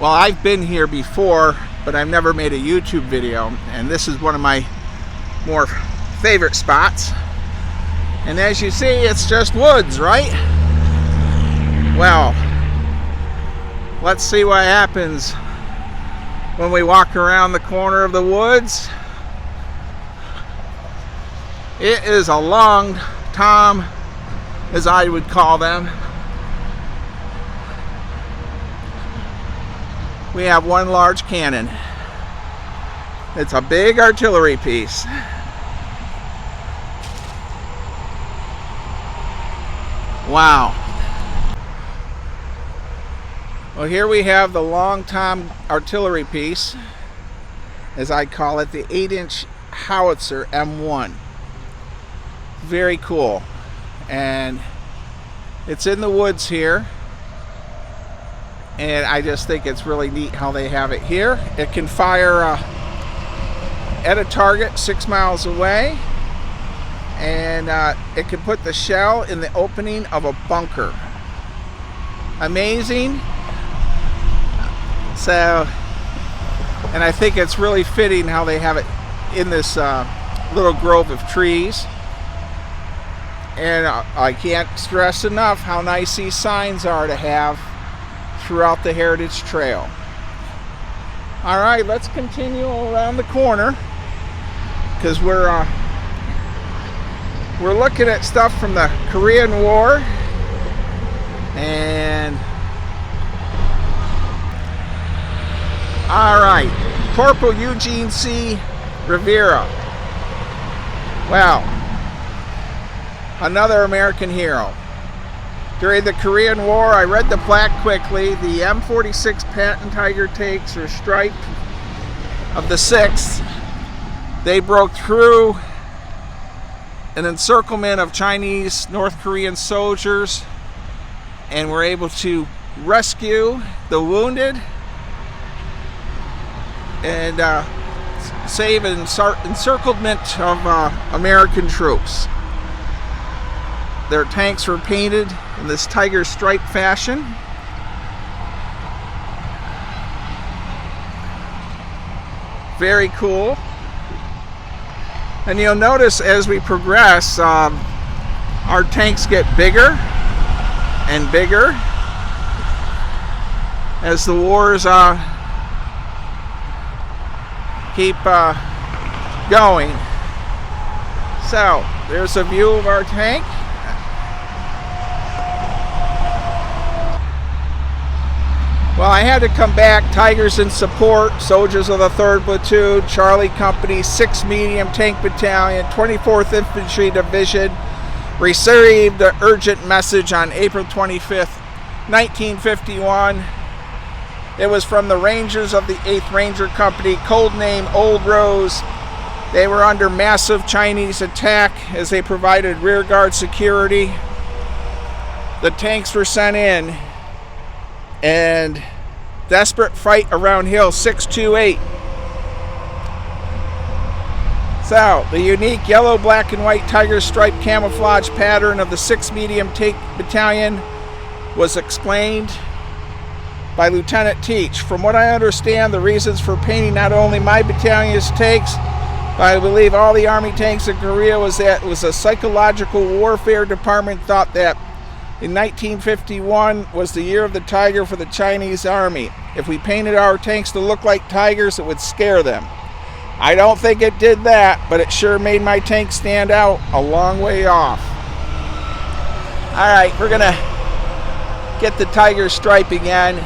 Well, I've been here before, but I've never made a YouTube video, and this is one of my more favorite spots. And as you see, it's just woods, right? Well, let's see what happens when we walk around the corner of the woods. It is a long tom, as I would call them. We have one large cannon. It's a big artillery piece. Wow. Well, here we have the long tom artillery piece, as I call it, the 8-inch howitzer M1. Very cool. And it's in the woods here. And I just think it's really neat how they have it here. It can fire at a target 6 miles away. And it can put the shell in the opening of a bunker. Amazing. So, and I think it's really fitting how they have it in this little grove of trees. And I can't stress enough how nice these signs are to have throughout the Heritage Trail. All right, let's continue around the corner, because we're looking at stuff from the Korean War. And all right, Corporal Eugene C. Rivera. Wow, another American hero. During the Korean War, I read the plaque quickly. The M46 Patton Tiger tanks were striped of the 6th. They broke through an encirclement of Chinese, North Korean soldiers and were able to rescue the wounded and save an encirclement of American troops. Their tanks were painted in this tiger stripe fashion. Very cool. And you'll notice as we progress, our tanks get bigger and bigger as the wars keep going. So there's a view of our tank. Well, I had to come back. Tigers in support, soldiers of the 3rd Platoon, Charlie Company, 6th Medium Tank Battalion, 24th Infantry Division, received an urgent message on April 25th, 1951. It was from the Rangers of the 8th Ranger Company, codename Old Rose. They were under massive Chinese attack as they provided rearguard security. The tanks were sent in, and desperate fight around Hill 628. So, the unique yellow, black, and white tiger stripe camouflage pattern of the 6th Medium Tank Battalion was explained by Lieutenant Teach. From what I understand, the reasons for painting not only my battalion's tanks, but I believe all the Army tanks in Korea, was that it was a psychological warfare department thought that in 1951 was the year of the tiger for the Chinese Army. If we painted our tanks to look like tigers, it would scare them. I don't think it did that, but it sure made my tank stand out a long way off. All right, we're gonna get the tiger stripe again,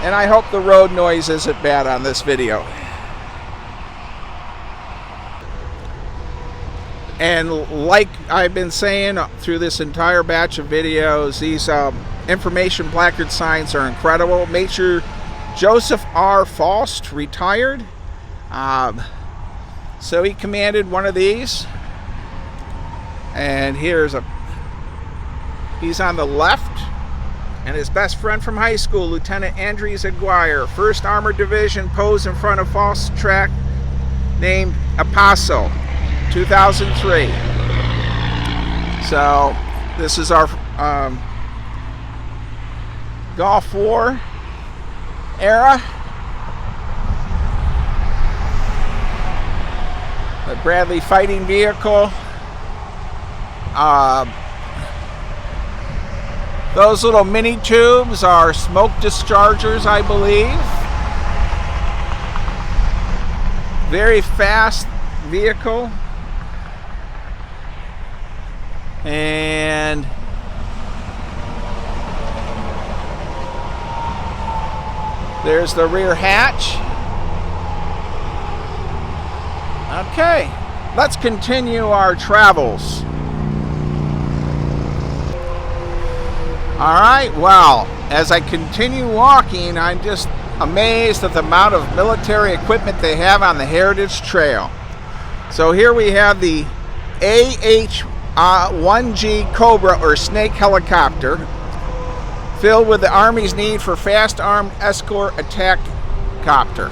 and I hope the road noise isn't bad on this video. And like I've been saying through this entire batch of videos, these information placard signs are incredible. Major Joseph R. Faust retired. So he commanded one of these. And he's on the left. And his best friend from high school, Lieutenant Andres Aguirre, 1st Armored Division, posed in front of Faust's track named Apaso. 2003. So this is our Gulf War era. The Bradley fighting vehicle. Those little mini tubes are smoke dischargers, I believe. Very fast vehicle. And there's the rear hatch. Okay, let's continue our travels. All right, well, as I continue walking, I'm just amazed at the amount of military equipment they have on the Heritage Trail. So here we have the AH-1G Cobra, or Snake helicopter, filled with the Army's need for fast armed escort attack copter.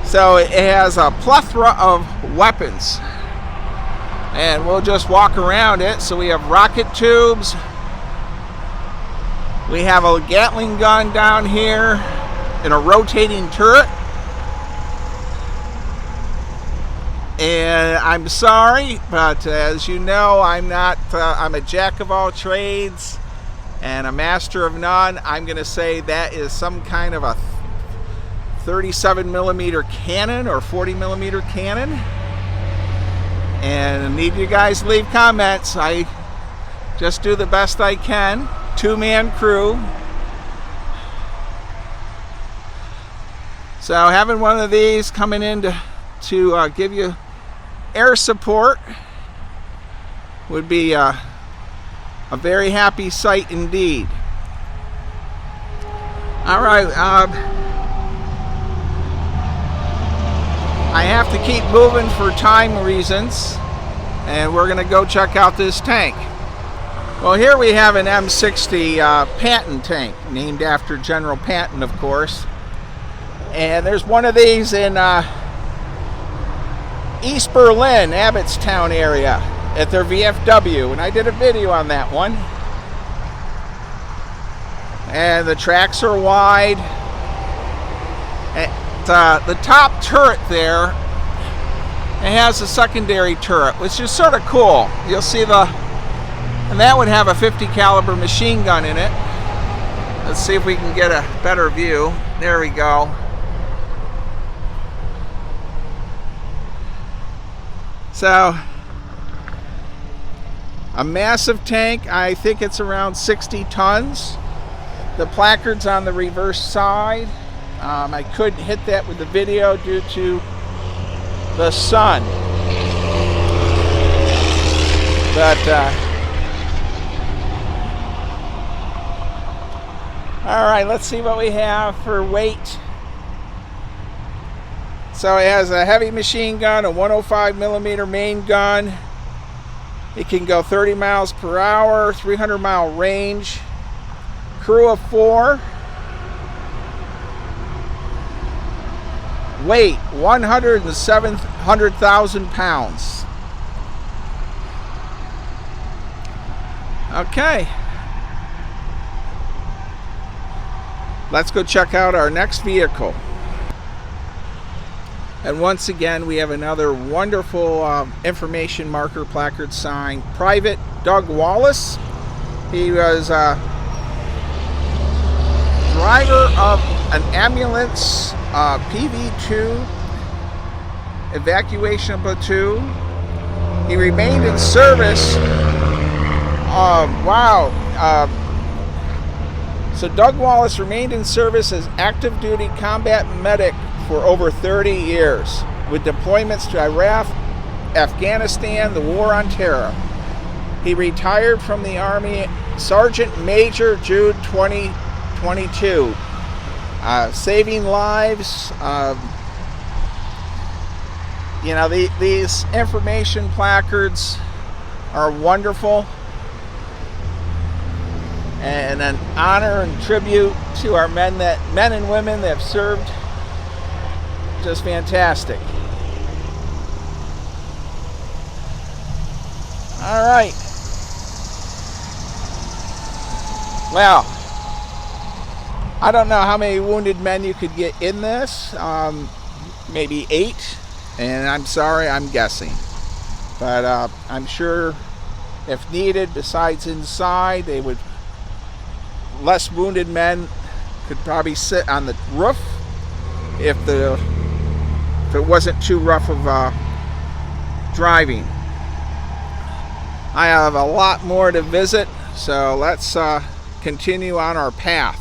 So it has a plethora of weapons, and we'll just walk around it. So we have rocket tubes. We have a Gatling gun down here in a rotating turret. And I'm sorry, but as you know, I'm a jack of all trades and a master of none. I'm going to say that is some kind of a 37 millimeter cannon or 40 millimeter cannon. And I need you guys to leave comments. I just do the best I can. Two-man crew. So having one of these coming in to give you air support would be a very happy sight indeed. All right, I have to keep moving for time reasons, and we're going to go check out this tank. Well, here we have an M60 Patton tank, named after General Patton, of course. And there's one of these in East Berlin, Abbottstown area, at their VFW, and I did a video on that one. And the tracks are wide. At the top turret there, it has a secondary turret, which is sort of cool. You'll see and that would have a 50 caliber machine gun in it. Let's see if we can get a better view. There we go. So, a massive tank. I think it's around 60 tons. The placard's on the reverse side. I couldn't hit that with the video due to the sun. But, all right, let's see what we have for weight. So it has a heavy machine gun, a 105 millimeter main gun. It can go 30 miles per hour, 300 mile range. Crew of 4. Weight 107,000 pounds. Okay. Let's go check out our next vehicle. And once again, we have another wonderful information marker placard sign. Private Doug Wallace. He was driver of an ambulance PV2 evacuation platoon. He remained in service. So Doug Wallace remained in service as active duty combat medic for over 30 years, with deployments to Iraq, Afghanistan, the War on Terror. He retired from the Army Sergeant Major June 2022, saving lives. These information placards are wonderful, and an honor and tribute to our men and women that have served. Just fantastic. All right. I don't know how many wounded men you could get in this. Maybe 8. And I'm sorry, I'm guessing. But I'm sure if needed, besides inside, they would. Less wounded men could probably sit on the roof if it wasn't too rough of driving. I have a lot more to visit, so let's continue on our path.